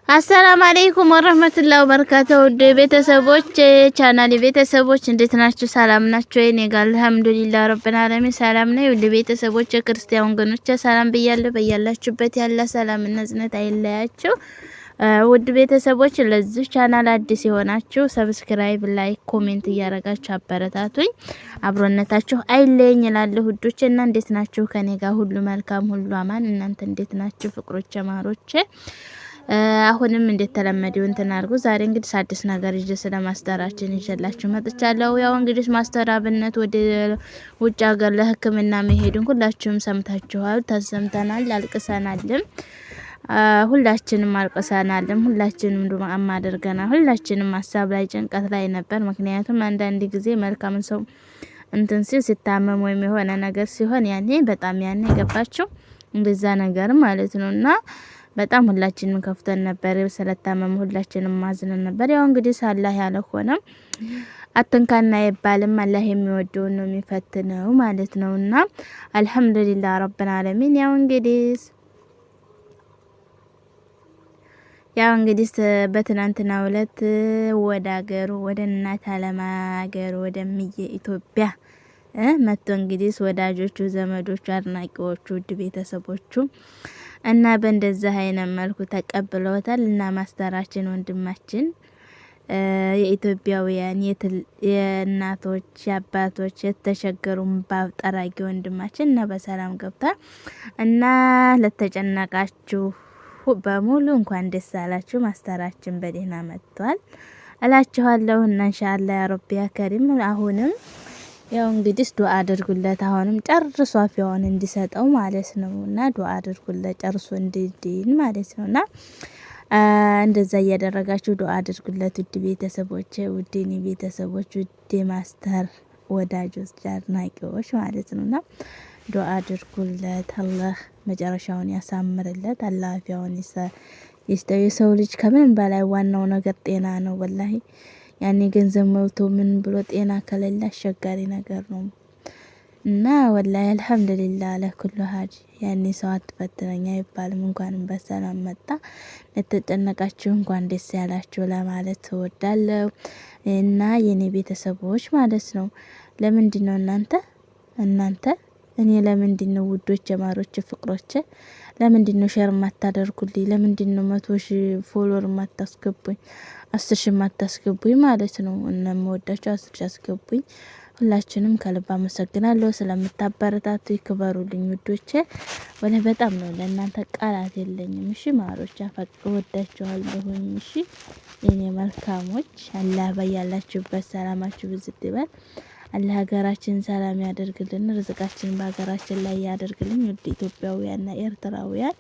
አሰላም አለይኩም ወራህመቱላሂ ወበረካቱሁ። ውድ ቤተሰቦች ቻናል ቤተሰቦች እንዴት ናችሁ? ሰላም ናችሁ? እኔ ጋር አልሐምዱሊላህ ረብል ዓለሚን ሰላም ነኝ። ውድ ቤተሰቦች ክርስቲያን ወገኖች ሰላም ብያለሁ። በያላችሁበት ያለ ሰላም እና እዝነት አይለያችሁ። ውድ ቤተሰቦች ለዚህ ቻናል አዲስ የሆናችሁ ሰብስክራይብ፣ ላይክ፣ ኮሜንት እያረጋችሁ አበረታቱኝ። አብሮነታችሁ አይለየኝ እላለሁ። ውዶች እና እንዴት ናችሁ? ከኔ ጋር ሁሉ መልካም ሁሉ አማን። እናንተ እንዴት ናችሁ? ፍቅሮች ማሮቼ አሁንም እንዴት ተለመደው እንትን አድርጉ። ዛሬ እንግዲህ አዲስ ነገር ይዤ ስለማስተራችን ይዤላችሁ መጥቻለሁ። ያው እንግዲህ ማስተር አብነት ወደ ውጭ ሀገር ለሕክምና መሄዱን ሁላችሁም ሰምታችኋል፣ ተሰምተናል፣ አልቅሰናልም። ሁላችንም አልቅሰናልም። ሁላችንም ዱዓም አድርገናል። ሁላችንም ሀሳብ ላይ ጭንቀት ላይ ነበር። ምክንያቱም አንዳንድ ጊዜ መልካም ሰው እንትን ሲል ሲታመም ወይም የሆነ ነገር ሲሆን ያኔ በጣም ያኔ ገባችሁ እንደዛ ነገር ማለት ነውና በጣም ሁላችንም ከፍተን ነበር። ስለታመም ሁላችንም ማዝነን ነበር። ያው እንግዲህ አላህ ያለ ሆነ አትንካና ይባልም አላህ የሚወደውን ነው የሚፈትነው ማለት ነውና አልሐምዱሊላህ ረብል ዓለሚን። ያው እንግዲህ በትናንትናው ዕለት ወደ ሀገሩ ወደ እናት ዓለም ሀገሩ ወደምየ ኢትዮጵያ መጥቶ እንግዲህ ወዳጆቹ፣ ዘመዶቹ፣ አድናቂዎቹ፣ ውድ ቤተሰቦቹ እና በእንደዚህ አይነት መልኩ ተቀብለውታል። እና ማስተራችን ወንድማችን የኢትዮጵያውያን የእናቶች የአባቶች የተቸገሩ ባጠራጊ ወንድማችን እና በሰላም ገብቷል። እና ለተጨነቃችሁ በሙሉ እንኳን ደስ አላችሁ። ማስተራችን በደህና መጥቷል እላችኋለሁ። እና ኢንሻአላህ ያ ረቢ ያ ከሪም አሁንም ያው እንግዲህ ዱአ አድርጉለት። አሁንም ጨርሶ አፊያውን እንዲሰጠው ማለት ነው። እና ዱአ አድርጉለት ጨርሶ እንዲድን ማለት ነውና እንደዛ እያደረጋችሁ ዱአ አድርጉለት። ውድ ቤተሰቦች፣ ውድ ኔ ቤተሰቦች፣ ውድ ማስተር ወዳጆች፣ አድናቂዎች ማለት ነውና ዱአ አድርጉለት። አላህ መጨረሻውን ያሳምርለት። አላህ አፊያውን ይስጠው። የሰው ልጅ ከምንም በላይ ዋናው ነገር ጤና ነው። ወላሂ ያኔ ገንዘብ ሞልቶ ምን ብሎ ጤና ከሌለ አስቸጋሪ ነገር ነው። እና ወላሂ አልሐምዱሊላህ ለኩሉ ሀጅ ያኔ ሰው አትፈትነኝ አይባልም። እንኳንም በሰላም መጣ። ለተጨነቃችሁ እንኳን ደስ ያላችሁ ለማለት እወዳለሁ። እና የኔ ቤተሰቦች ማለት ነው ለምንድን ነው እናንተ እኔ ለምንድን ነው ውዶች፣ ጀማሮች፣ ፍቅሮች ለምንድን ነው ሼር ማታደርጉልኝ? ለምንድን ነው 100,000 ፎሎወር ማታስገቡኝ? 10,000 ማታስገቡኝ ማለት ነው? እነምወዳችሁ 10,000 አስገቡኝ። ሁላችንም ከልብ አመሰግናለሁ ስለምታበረታቱ። ይክበሩልኝ ውዶቼ። ወለ በጣም ነው ለእናንተ ቃላት የለኝም። እሺ ማሮች ወዳችኋለሁኝ። እሺ የኔ መልካሞች፣ አላህ በያላችሁበት ሰላማችሁ ብዝት ይበል። አላህ ሀገራችን ሰላም ያደርግልን። ርዝቃችን በሀገራችን ላይ ያደርግልን። ውድ ኢትዮጵያውያንና ኤርትራውያን